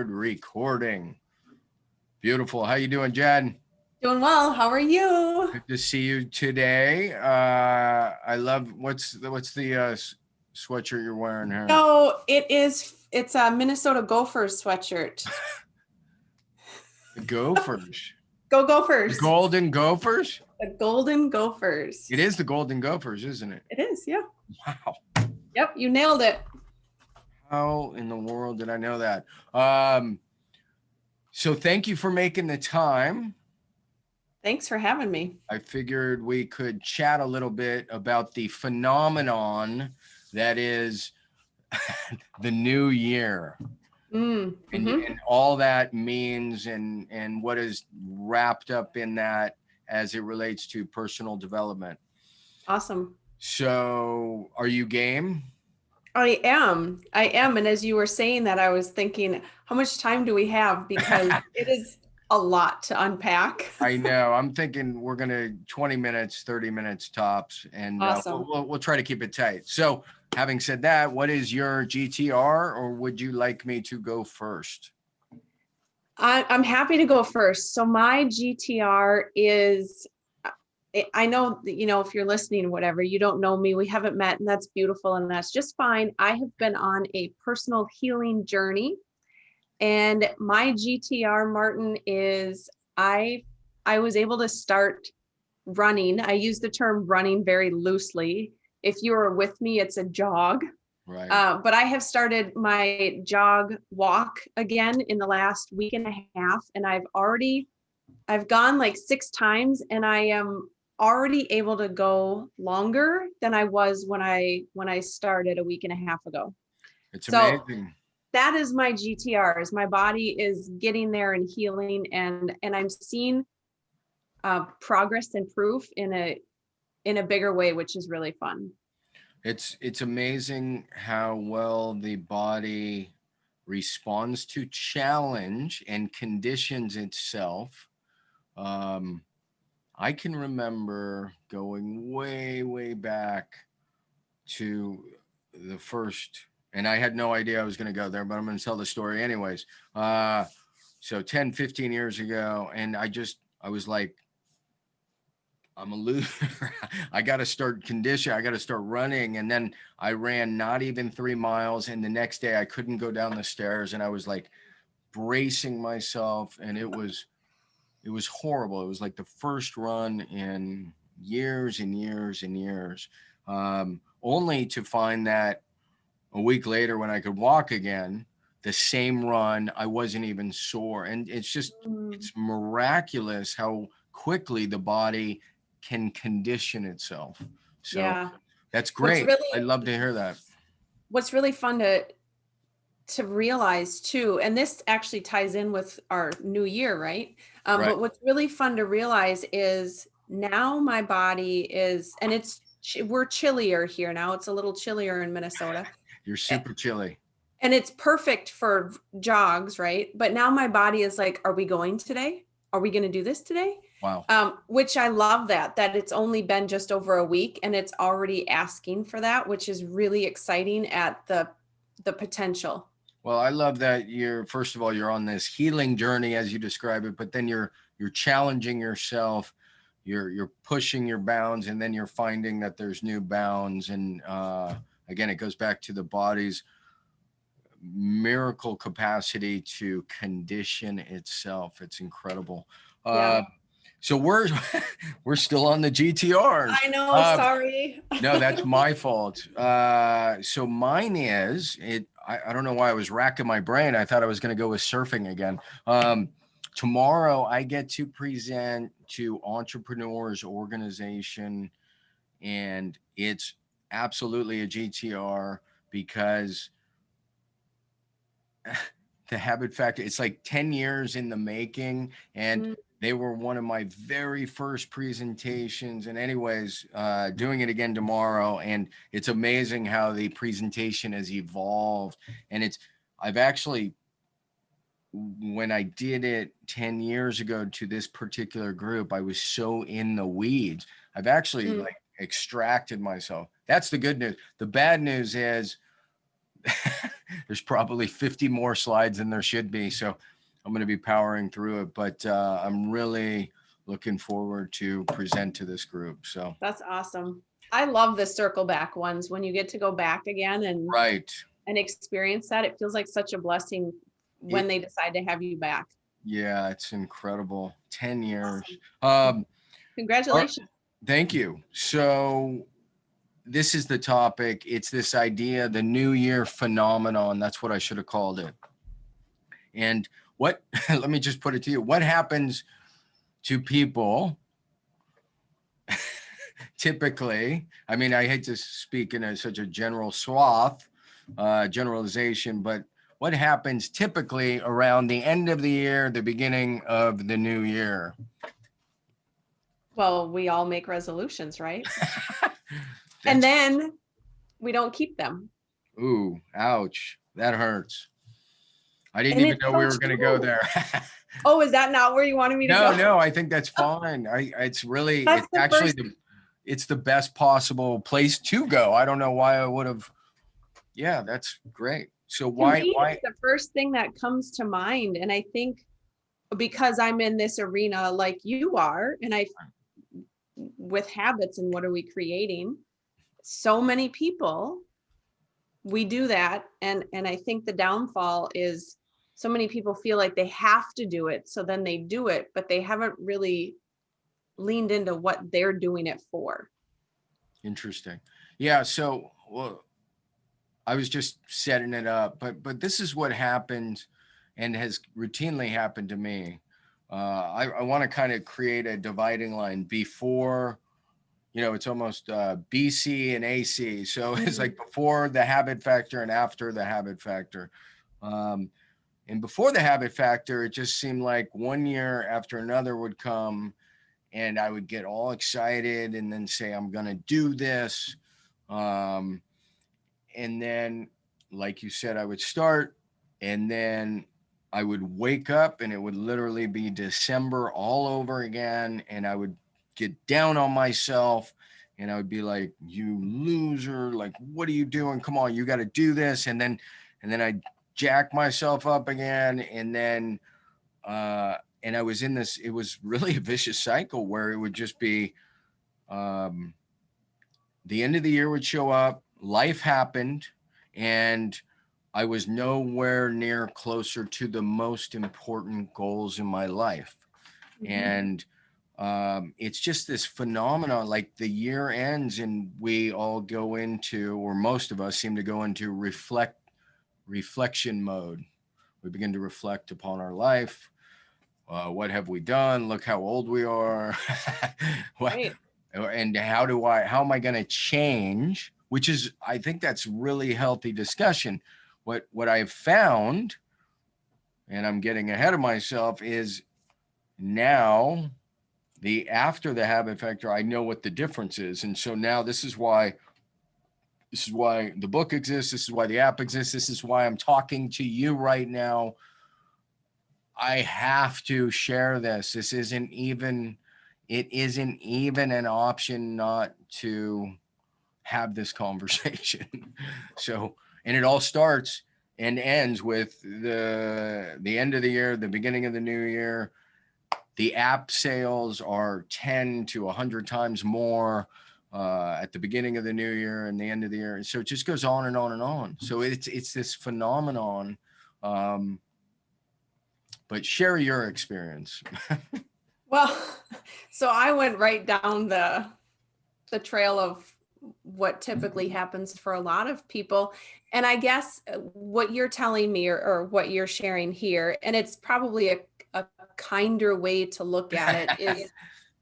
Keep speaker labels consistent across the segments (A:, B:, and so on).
A: Recording. Beautiful. How you doing, Jen?
B: Doing well. How are you?
A: Good to see you today. I love what's the sweatshirt you're wearing here?
B: No, it's a Minnesota Gophers sweatshirt.
A: The Gophers.
B: Go
A: The
B: Gophers.
A: Golden Gophers?
B: The Golden Gophers.
A: It is the Golden Gophers, isn't it?
B: It is, yeah.
A: Wow.
B: Yep, you nailed it.
A: How in the world did I know that? So thank you for making the time.
B: Thanks for having me.
A: I figured we could chat a little bit about the phenomenon that is the new year. And all that means and what is wrapped up in that as it relates to personal development.
B: Awesome.
A: So are you game?
B: I am. And as you were saying that, I was thinking, how much time do we have? Because it is a lot to unpack.
A: I know. I'm thinking we're going to 20 minutes, 30 minutes tops, and
B: awesome.
A: we'll try to keep it tight. So having said that, what is your GTR, or would you like me to go first?
B: I'm happy to go first. So my GTR is, I know that, if you're listening or whatever, you don't know me, we haven't met, and that's beautiful. And that's just fine. I have been on a personal healing journey, and my GTR, Martin, is I was able to start running. I use the term running very loosely. If you are with me, it's a jog.
A: Right.
B: But I have started my jog walk again in the last week and a half, and I've gone like 6 times, and I am already able to go longer than I was when I started a week and a half ago.
A: It's amazing.
B: That is my GTRs. My body is getting there and healing, and I'm seeing progress and proof in a bigger way, which is really fun.
A: It's amazing how well the body responds to challenge and conditions itself. I can remember going way back to the first, and I had no idea I was going to go there, but I'm going to tell the story anyways. So 10, 15 years ago, and I was like, I'm a loser. I got to start conditioning. I got to start running. And then I ran not even 3 miles. And the next day I couldn't go down the stairs, and I was like bracing myself, and it was horrible. It was like the first run in years and years and years, only to find that a week later, when I could walk again, the same run, I wasn't even sore. And it's just, it's miraculous how quickly the body can condition itself. So yeah. That's great. I'd love to hear that.
B: What's really fun to realize too, and this actually ties in with our new year, right? Right. But what's really fun to realize is now my body is, and we're chillier here now. It's a little chillier in Minnesota.
A: You're super chilly.
B: And it's perfect for jogs, right? But now my body is like, are we going today? Are we going to do this today?
A: Wow.
B: Which I love that it's only been just over a week, and it's already asking for that, which is really exciting at the potential.
A: Well, I love that first of all, you're on this healing journey as you describe it, but then you're challenging yourself, you're pushing your bounds, and then you're finding that there's new bounds. And again, it goes back to the body's miracle capacity to condition itself. It's incredible. Yeah. So we're still on the GTRs.
B: I know, sorry.
A: No, that's my fault. So mine is I don't know why I was racking my brain. I thought I was going to go with surfing again. Tomorrow I get to present to Entrepreneurs Organization, and it's absolutely a GTR because the Habit Factor, it's like 10 years in the making, and they were one of my very first presentations. And anyways, doing it again tomorrow, and it's amazing how the presentation has evolved. And I've actually, when I did it 10 years ago to this particular group, I was so in the weeds. I've actually like extracted myself. That's the good news. The bad news is there's probably 50 more slides than there should be. So I'm going to be powering through it, but I'm really looking forward to present to this group. So
B: That's awesome. I love the circle back ones when you get to go back again
A: right.
B: and experience that. It feels like such a blessing when they decide to have you back.
A: Yeah, it's incredible. 10 years.
B: Congratulations.
A: Thank you. So this is the topic. It's this idea, the New Year phenomenon. That's what I should have called it. And what, let me just put it to you. What happens to people typically? I mean, I hate to speak in such a general swath, generalization, but what happens typically around the end of the year, the beginning of the new year?
B: Well, we all make resolutions, right? And then we don't keep them.
A: Ooh, ouch. That hurts. I didn't
B: And
A: even know we were going to go there.
B: Oh, is that not where you wanted me to go?
A: No, I think that's fine. It's really,
B: That's
A: it's actually it's the best possible place to go. I don't know why I would have. Yeah, that's great. So why?
B: It's the first thing that comes to mind. And I think because I'm in this arena like you are, and with habits and what are we creating? So many people, we do that. And I think the downfall is so many people feel like they have to do it. So then they do it, but they haven't really leaned into what they're doing it for.
A: Interesting. Yeah. So, well, I was just setting it up, but this is what happens and has routinely happened to me. I want to kind of create a dividing line before, it's almost BC and AC. So it's like before the habit factor and after the habit factor. And before the habit factor, it just seemed like one year after another would come and I would get all excited and then say, I'm going to do this. And then, like you said, I would start and then I would wake up and it would literally be December all over again. And I would get down on myself and I would be like, you loser, like, what are you doing? Come on, you got to do this. And then I'd jack myself up again. And then, and I was in this, it was really a vicious cycle where it would just be, the end of the year would show up, life happened, and I was nowhere near closer to the most important goals in my life. And it's just this phenomenon, like the year ends and we all go into, or most of us seem to go into reflection mode. We begin to reflect upon our life. What have we done? Look how old we are.
B: Right.
A: And how am I going to change? Which is, I think that's really healthy discussion. What I've found, and I'm getting ahead of myself, is now after the habit factor, I know what the difference is. And so now this is why the book exists. This is why the app exists. This is why I'm talking to you right now. I have to share this. It isn't even an option not to have this conversation. So, and it all starts and ends with the end of the year, the beginning of the new year. The app sales are 10 to 100 times more at the beginning of the new year and the end of the year. So it just goes on and on and on. So it's this phenomenon. But share your experience.
B: Well, so I went right down the trail of what typically happens for a lot of people. And I guess what you're telling me or what you're sharing here, and it's probably a kinder way to look at it,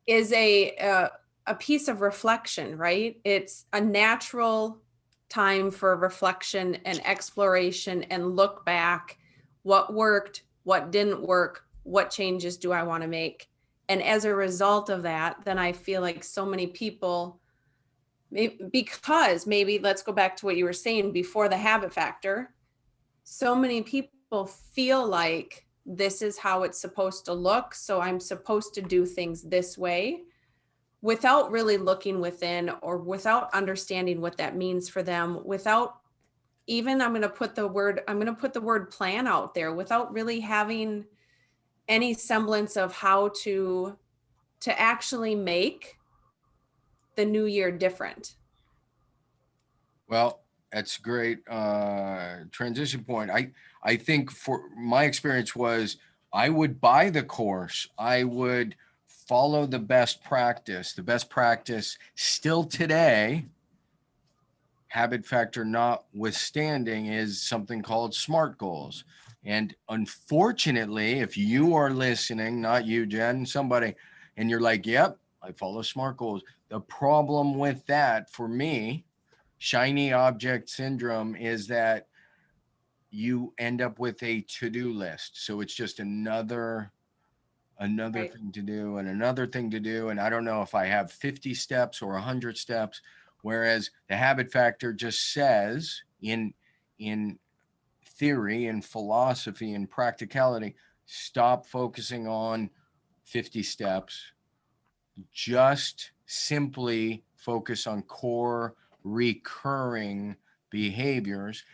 B: is a piece of reflection, right? It's a natural time for reflection and exploration and look back. What worked, what didn't work, what changes do I want to make? And as a result of that, then I feel like so many people, because maybe let's go back to what you were saying before the habit factor, so many people feel like this is how it's supposed to look, so I'm supposed to do things this way, without really looking within or without understanding what that means for them, without even I'm going to put the word plan out there without really having any semblance of how to actually make the new year different.
A: Well, that's great transition point. I think for my experience was I would buy the course. I would follow the best practice. The best practice still today, habit factor notwithstanding, is something called SMART goals. And unfortunately, if you are listening, not you, Jen, somebody, and you're like, yep, I follow SMART goals. The problem with that for me, shiny object syndrome, is that you end up with a to-do list. So it's just another
B: Right.
A: thing to do and another thing to do. And I don't know if I have 50 steps or 100 steps. Whereas the habit factor just says in theory and philosophy and practicality, stop focusing on 50 steps, just simply focus on core recurring behaviors,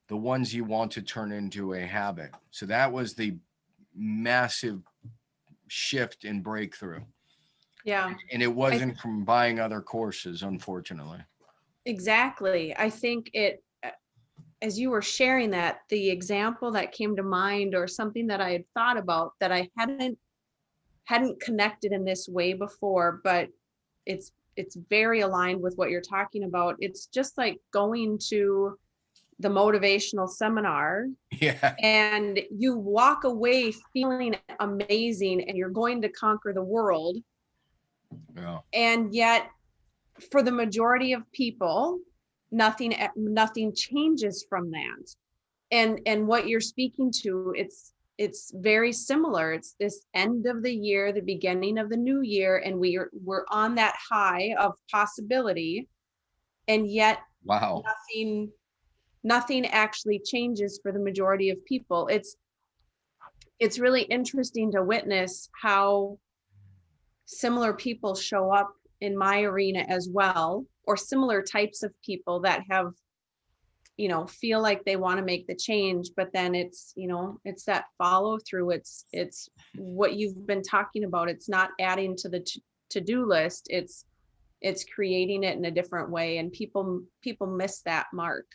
A: the ones you want to turn into a habit. So that was the massive shift and breakthrough.
B: Yeah.
A: And it
B: I
A: wasn't from buying other courses, unfortunately.
B: Exactly. I think as you were sharing that, the example that came to mind, or something that I had thought about that I hadn't connected in this way before, but it's very aligned with what you're talking about. It's just like going to the motivational seminar
A: Yeah.
B: and you walk away feeling amazing and you're going to conquer the world.
A: Yeah.
B: And yet, for the majority of people, nothing changes from that. And what you're speaking to, it's very similar. It's this end of the year, the beginning of the new year, and we're on that high of possibility, and yet
A: Wow.
B: nothing actually changes for the majority of people. It's really interesting to witness how similar people show up in my arena as well, or similar types of people that have, feel like they want to make the change, but then it's that follow through. It's what you've been talking about. It's not adding to the to-do list. It's creating it in a different way, and people miss that mark.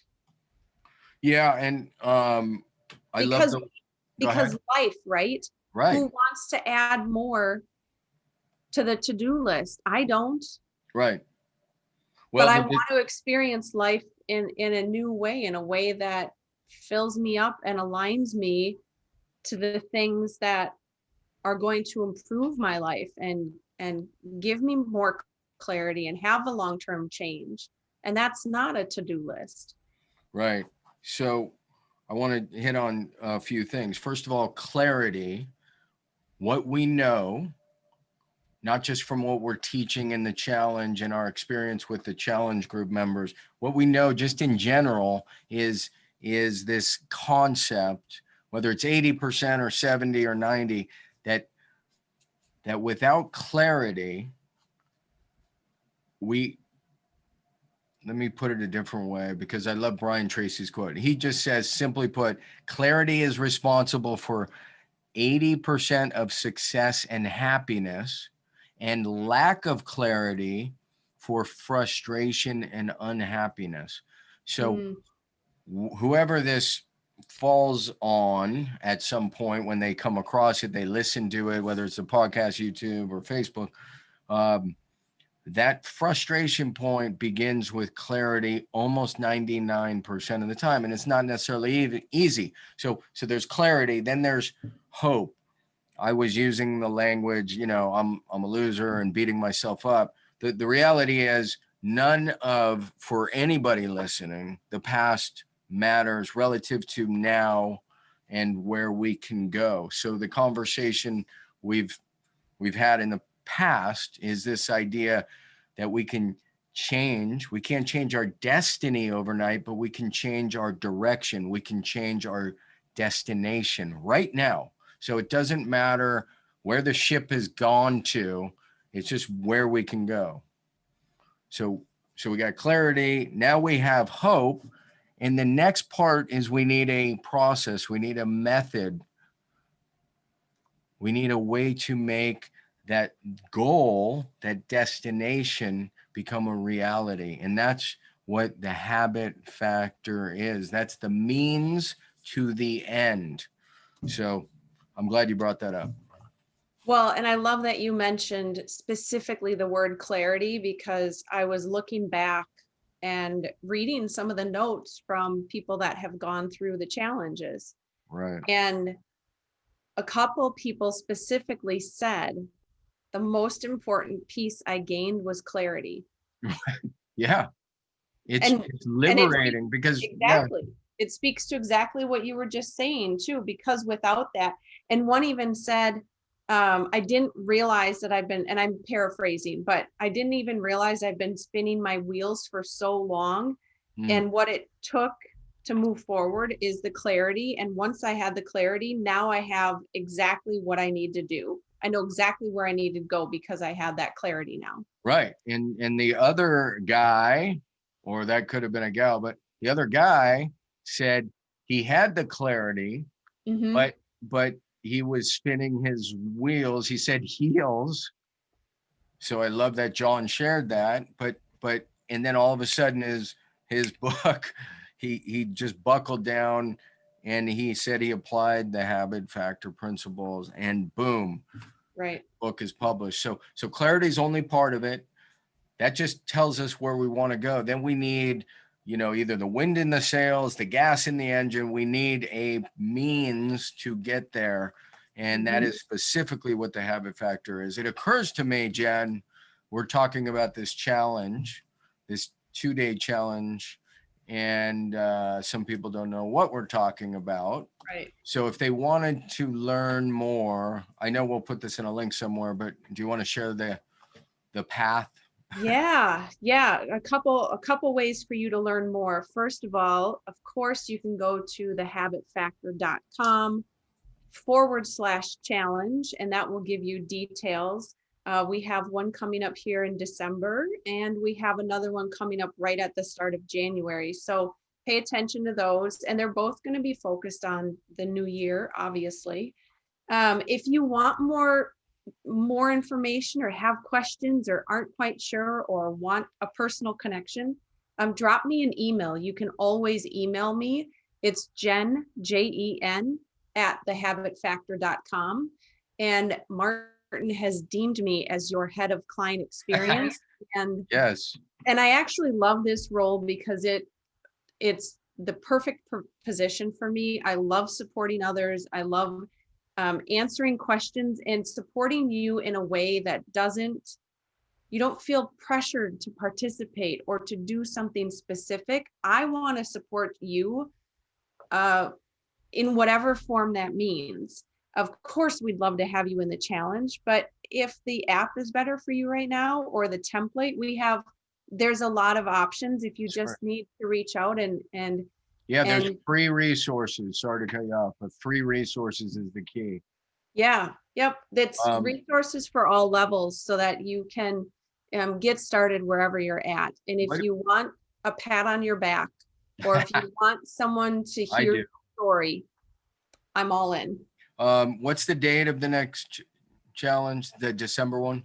A: Yeah. And I love
B: because
A: the, go ahead.
B: because life, right? Who
A: Right.
B: wants to add more to the to-do list? I don't.
A: Right.
B: But
A: Well,
B: I want to experience life in a new way, in a way that fills me up and aligns me to the things that are going to improve my life and give me more clarity and have a long-term change. And that's not a to-do list.
A: right. So I want to hit on a few things. First of all, clarity, what we know, not just from what we're teaching in the challenge and our experience with the challenge group members, what we know just in general is this concept, whether it's 80% or 70 or 90, that without clarity, we let me put it a different way, because I love Brian Tracy's quote. He just says, simply put, clarity is responsible for 80% of success and happiness, and lack of clarity for frustration and unhappiness. So
B: Mm,
A: whoever this falls on at some point, when they come across it, they listen to it, whether it's a podcast, YouTube, or Facebook, um, that frustration point begins with clarity almost 99% of the time. And it's not necessarily easy. So there's clarity, then there's hope. I was using the language, I'm a loser and beating myself up. The reality is, for anybody listening, the past matters relative to now and where we can go. So the conversation we've had in the past is this idea that we can change. We can't change our destiny overnight, but we can change our direction. We can change our destination right now. So it doesn't matter where the ship has gone to, it's just where we can go. So we got clarity. Now we have hope. And the next part is we need a process, we need a method, we need a way to make that goal, that destination become a reality. And that's what the habit factor is. That's the means to the end. So I'm glad you brought that up.
B: Well, and I love that you mentioned specifically the word clarity, because I was looking back and reading some of the notes from people that have gone through the challenges.
A: Right.
B: And a couple people specifically said, the most important piece I gained was clarity.
A: Yeah. It's,
B: And
A: it's
B: and it
A: liberating because, yeah,
B: exactly, it speaks to exactly what you were just saying too, because without that, and one even said, I didn't realize that I've been, and I'm paraphrasing, but I didn't even realize I've been spinning my wheels for so long.
A: mm,
B: And what it took to move forward is the clarity. And once I had the clarity, now I have exactly what I need to do. I know exactly where I need to go because I had that clarity now.
A: right. And the other guy, or that could have been a gal, but the other guy said he had the clarity,
B: Hmm.
A: but he was spinning his wheels. He said heels. So I love that John shared that. But and then all of a sudden his book, he just buckled down and he said he applied the habit factor principles and boom,
B: Right.
A: book is published. So clarity is only part of it. That just tells us where we want to go. Then we need, either the wind in the sails, the gas in the engine. We need a means to get there. And that
B: Mhm.
A: is specifically what the habit factor is. It occurs to me, Jen, we're talking about this challenge, this 2-day challenge. And some people don't know what we're talking about.
B: Right.
A: So if they wanted to learn more, I know we'll put this in a link somewhere, but do you want to share the path?
B: Yeah. A couple ways for you to learn more. First of all, of course, you can go to thehabitfactor.com/challenge, and that will give you details. We have one coming up here in December, and we have another one coming up right at the start of January. So pay attention to those, and they're both going to be focused on the new year, obviously. If you want more information or have questions or aren't quite sure or want a personal connection, drop me an email. You can always email me. It's Jen, Jen, at thehabitfactor.com. And Martin has deemed me as your head of client experience. And
A: Yes.
B: and I actually love this role because it's the perfect position for me. I love supporting others. I love answering questions and supporting you in a way that you don't feel pressured to participate or to do something specific. I want to support you uh, in whatever form that means. Of course, we'd love to have you in the challenge, but if the app is better for you right now or the template there's a lot of options if you just need to reach out
A: Yeah, there's
B: and
A: free resources. Sorry to cut you off, but free resources is the key.
B: yeah, yep. That's
A: Um,
B: resources for all levels so that you can get started wherever you're at. And if
A: what
B: you want a pat on your back, or if you want someone to
A: I
B: hear
A: do.
B: your story, I'm all in.
A: What's the date of the next challenge? The December one?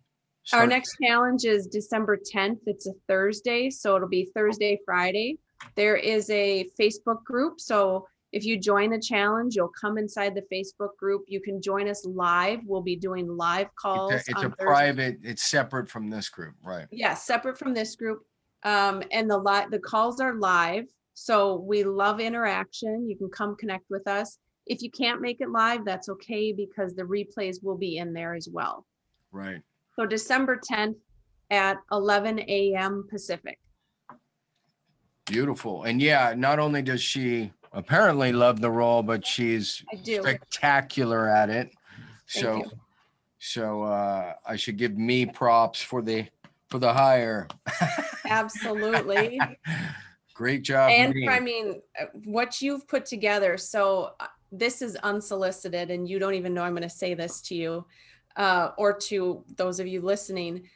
B: Our
A: Start.
B: next challenge is December 10th. It's a Thursday, so it'll be Thursday, Friday. There is a Facebook group. So if you join the challenge, you'll come inside the Facebook group. You can join us live. We'll be doing live calls
A: It's a
B: on Thursday.
A: private. It's separate from this group, right?
B: Yeah, separate from this group. And the calls are live. So we love interaction. You can come connect with us. If you can't make it live, that's okay because the replays will be in there as well.
A: Right.
B: So December 10th at 11 a.m. Pacific.
A: Beautiful. And yeah, not only does she apparently love the role, but she's
B: I do.
A: spectacular at it.
B: Thank
A: So
B: you.
A: I should give me props for the hire.
B: Absolutely.
A: Great job,
B: And
A: me.
B: I mean, what you've put together. So this is unsolicited, and you don't even know I'm going to say this to you or to those of you listening.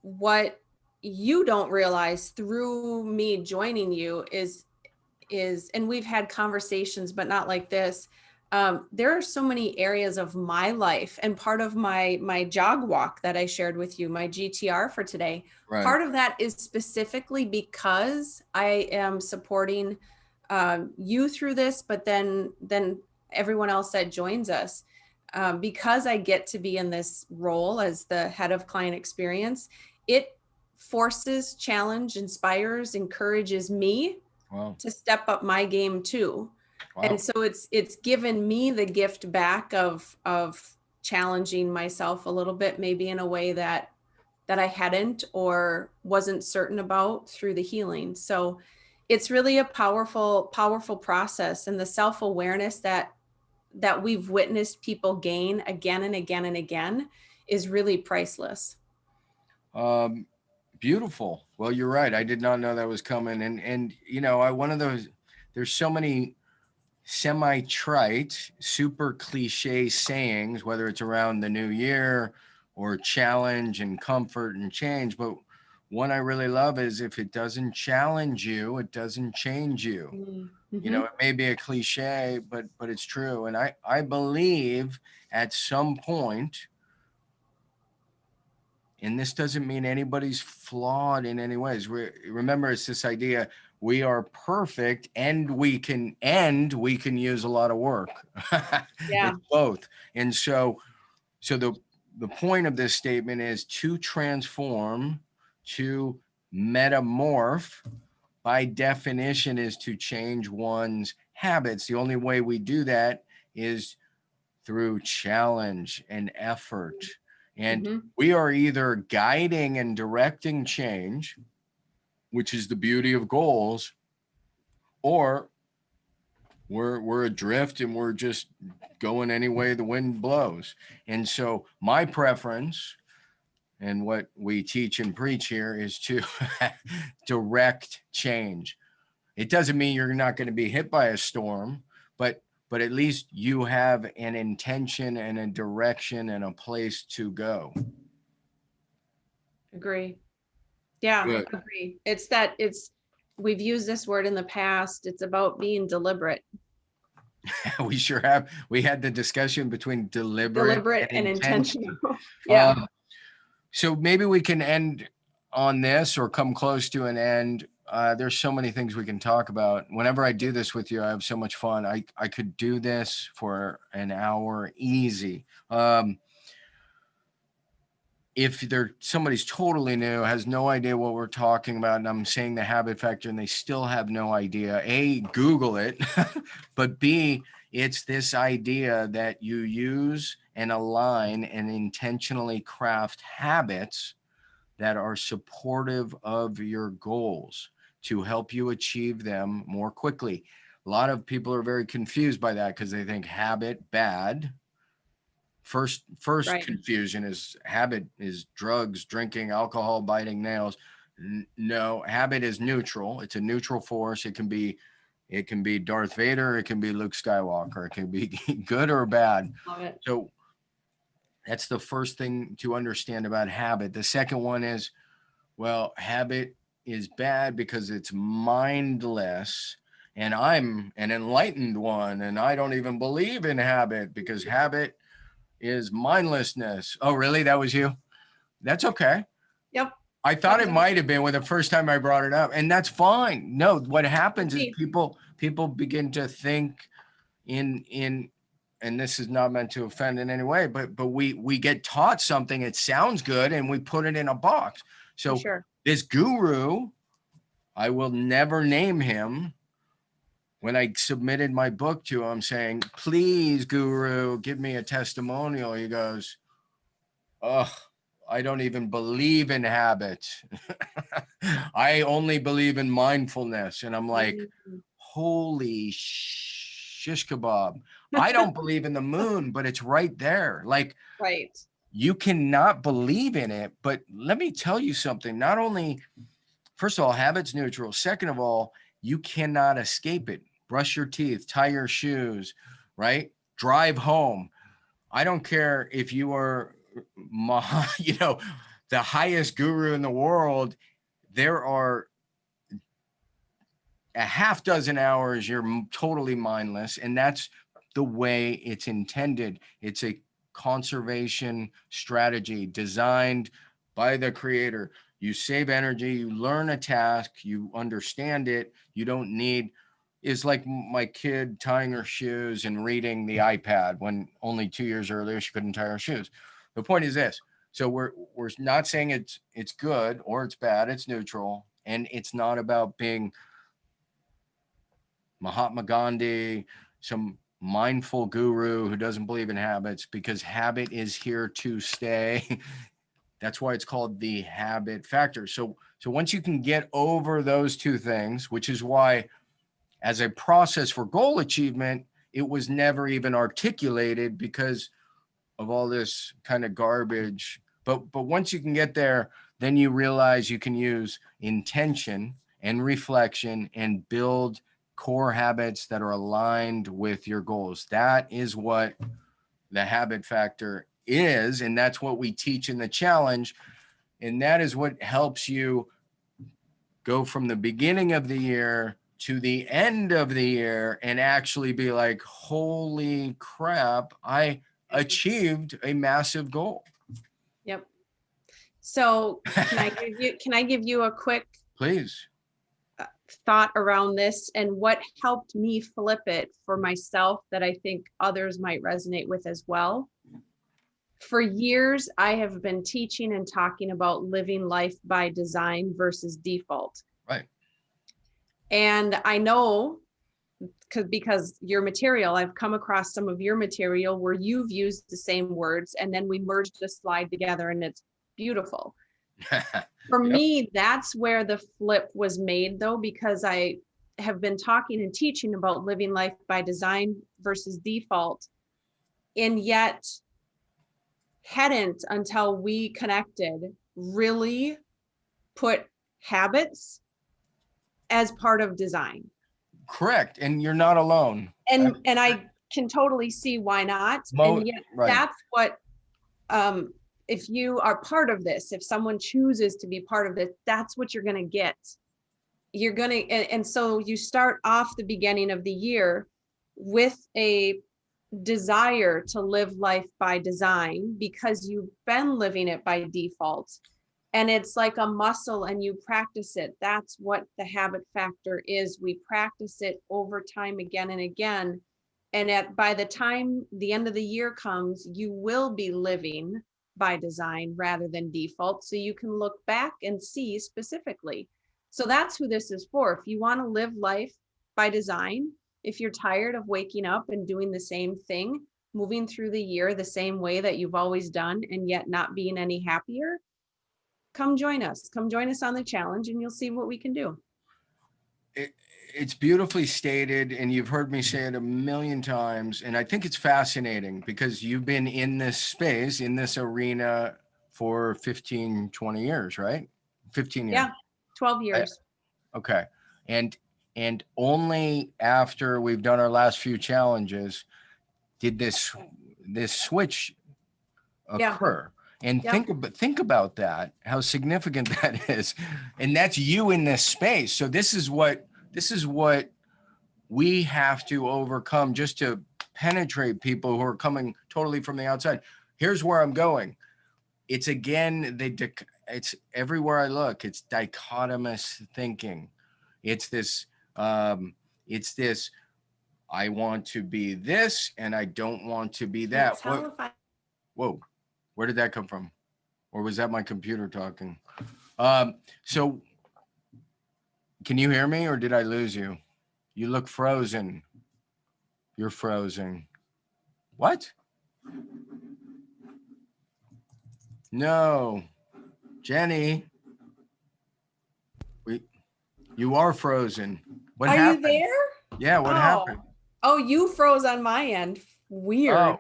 B: What you don't realize through me joining you is and we've had conversations, but not like this. There are so many areas of my life, and part of my jog walk that I shared with you, my GTR for today,
A: Right.
B: part of that is specifically because I am supporting you through this, but then everyone else that joins us, because I get to be in this role as the head of client experience. It forces, challenge, inspires, encourages me
A: Wow.
B: to step up my game too. And
A: Wow.
B: so it's given me the gift back of challenging myself a little bit, maybe in a way that I hadn't or wasn't certain about through the healing. So it's really a powerful process, and the self-awareness that we've witnessed people gain again and again and again is really priceless.
A: Um, Beautiful. Well, you're right. I did not know that was coming. And I one of those. There's so many semi-trite, super cliche sayings, whether it's around the new year or challenge and comfort and change. But one I really love is, if it doesn't challenge you, it doesn't change you.
B: Mm-hmm.
A: It may be a cliche, but it's true. And I believe at some point, and this doesn't mean anybody's flawed in any ways. Remember, it's this idea: we are perfect, and we can use a lot of work.
B: Yeah.
A: It's both. And so the point of this statement is to transform, to metamorph, by definition, is to change one's habits. The only way we do that is through challenge and effort. And
B: Mm-hmm.
A: we are either guiding and directing change, which is the beauty of goals, or we're adrift and we're just going any way the wind blows. And so my preference, and what we teach and preach here, is to direct change. It doesn't mean you're not going to be hit by a storm, but at least you have an intention and a direction and a place to go.
B: Agree. Yeah,
A: Good.
B: agree. We've used this word in the past. It's about being deliberate,
A: We sure have. We had the discussion between deliberate
B: deliberate
A: and
B: and
A: intentional.
B: intentional. Yeah.
A: Um, so maybe we can end on this, or come close to an end. There's so many things we can talk about. Whenever I do this with you, I have so much fun. I could do this for an hour easy. If somebody's totally new, has no idea what we're talking about, and I'm saying the habit factor, and they still have no idea, A, Google it, but B, it's this idea that you use and align and intentionally craft habits that are supportive of your goals to help you achieve them more quickly. A lot of people are very confused by that because they think habit bad. First
B: Right.
A: confusion is habit is drugs, drinking, alcohol, biting nails. No, habit is neutral. It's a neutral force. It can be Darth Vader, it can be Luke Skywalker, it can be good or bad.
B: Love it.
A: So that's the first thing to understand about habit. The second one is, well, habit is bad because it's mindless. And I'm an enlightened one, and I don't even believe in habit because habit is mindlessness. Oh, really? That was you? That's okay.
B: Yep.
A: I thought it might have been when the first time I brought it up, and that's fine. No, what happens is
B: Me.
A: people begin to think in and this is not meant to offend in any way, but we get taught something, it sounds good, and we put it in a box.
B: For
A: So
B: sure.
A: this guru, I will never name him, when I submitted my book to him saying, please, guru, give me a testimonial, he goes, oh, I don't even believe in habits. I only believe in mindfulness. And I'm like,
B: Mhm.
A: holy shish kebab. I don't believe in the moon, but it's right there. Like,
B: Right.
A: you cannot believe in it. But let me tell you something. Not only, first of all, habit's neutral. Second of all, you cannot escape it. Brush your teeth, tie your shoes, right? Drive home. I don't care if you are, the highest guru in the world. There are a half dozen hours, you're totally mindless. And that's the way it's intended. It's a conservation strategy designed by the creator. You save energy, you learn a task, you understand it. You don't need, is like my kid tying her shoes and reading the iPad when only 2 years earlier she couldn't tie her shoes. The point is this. So we're not saying it's good or it's bad, it's neutral. And it's not about being Mahatma Gandhi, some mindful guru who doesn't believe in habits, because habit is here to stay. That's why it's called the habit factor. So once you can get over those two things, which is why as a process for goal achievement, it was never even articulated because of all this kind of garbage. But once you can get there, then you realize you can use intention and reflection and build core habits that are aligned with your goals. That is what the habit factor is. And that's what we teach in the challenge. And that is what helps you go from the beginning of the year to the end of the year and actually be like, holy crap, I achieved a massive goal.
B: Yep. So can I give you a quick
A: Please.
B: thought around this and what helped me flip it for myself that I think others might resonate with as well? For years, I have been teaching and talking about living life by design versus default.
A: Right.
B: And I know because your material, I've come across some of your material where you've used the same words and then we merged the slide together and it's beautiful. For me, that's where the flip was made though, because I have been talking and teaching about living life by design versus default, and yet hadn't, until we connected, really put habits as part of design.
A: Correct. And you're not alone.
B: And I can totally see why not. And yet
A: right.
B: That's what, if you are part of this, if someone chooses to be part of this, that's what you're going to get. You're going to, and so you start off the beginning of the year with a desire to live life by design because you've been living it by default. And it's like a muscle and you practice it. That's what the habit factor is. We practice it over time again and again. And by the time the end of the year comes, you will be living by design rather than default. So you can look back and see specifically. So that's who this is for. If you want to live life by design, if you're tired of waking up and doing the same thing, moving through the year the same way that you've always done and yet not being any happier, come join us. Come join us on the challenge and you'll see what we can do.
A: It's beautifully stated, and you've heard me say it a million times. And I think it's fascinating because you've been in this space, in this arena for 15, 20 years, right? 15 years.
B: Yeah, 12 years.
A: Okay. And only after we've done our last few challenges did this switch occur. And think about that, how significant that is. And that's you in this space. So this is what we have to overcome just to penetrate people who are coming totally from the outside. Here's where I'm going. It's again, it's everywhere I look, it's dichotomous thinking. It's this, I want to be this and I don't want to be that. Whoa, where did that come from? Or was that my computer talking? So can you hear me or did I lose you? You look frozen. You're frozen. What? No, Jenny, you are frozen. What happened?
B: Are you there?
A: Yeah, what happened?
B: Oh, you froze on my end. Weird.
A: Oh.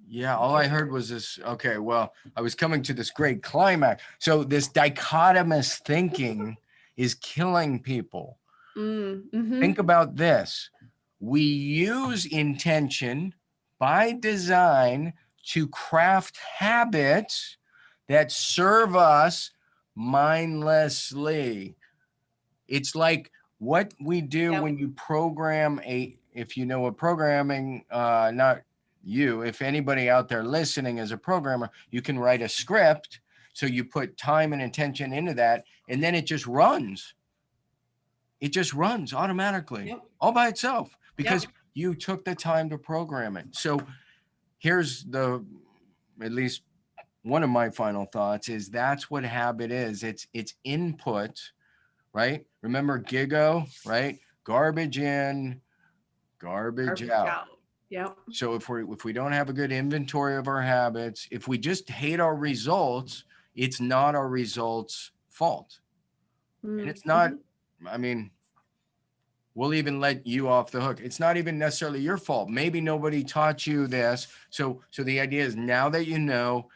A: Yeah, all I heard was this. Okay, well, I was coming to this great climax. So this dichotomous thinking is killing people.
B: Mm-hmm.
A: Think about this. We use intention by design to craft habits that serve us mindlessly. It's like What we do
B: Yep.
A: when you program if you know what programming, not you, if anybody out there listening is a programmer, you can write a script. So you put time and attention into that, and then it just runs. It just runs automatically
B: Yep.
A: all by itself because
B: Yep.
A: you took the time to program it. So here's at least one of my final thoughts is that's what habit is. It's input, right? Remember GIGO, right? Garbage in, garbage
B: Garbage
A: out.
B: out. Yep.
A: So if we don't have a good inventory of our habits, if we just hate our results, it's not our results' fault. And it's not,
B: Mhm.
A: I mean, we'll even let you off the hook. It's not even necessarily your fault. Maybe nobody taught you this. So the idea is now that you know,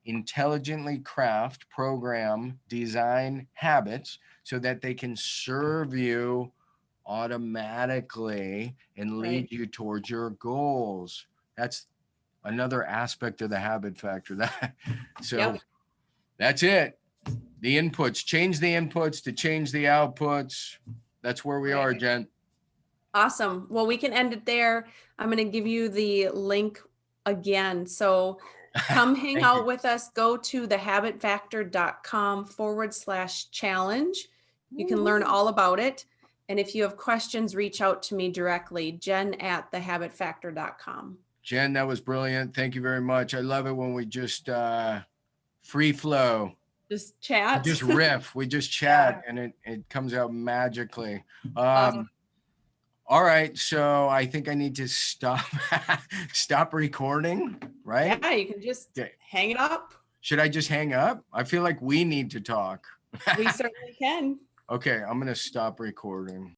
A: intelligently craft, program, design habits so that they can serve you automatically and lead
B: Right.
A: you towards your goals. That's another aspect of the habit factor. So
B: Yep.
A: that's it. The inputs, change the inputs to change the outputs. That's where we are,
B: Right.
A: Jen.
B: Awesome. Well, we can end it there. I'm going to give you the link again. So come hang
A: Thank you.
B: out with us. Go to thehabitfactor.com/challenge. You can learn all about it. And if you have questions, reach out to me directly, jen@thehabitfactor.com.
A: Jen, that was brilliant. Thank you very much. I love it when we just free flow.
B: Just
A: We
B: chat.
A: just riff, we just chat, and it comes out magically.
B: Awesome.
A: All right, so I think I need to stop recording, right?
B: Yeah, you can just
A: Okay.
B: hang it up.
A: Should I just hang up? I feel like we need to talk.
B: We certainly can.
A: Okay, I'm gonna stop recording.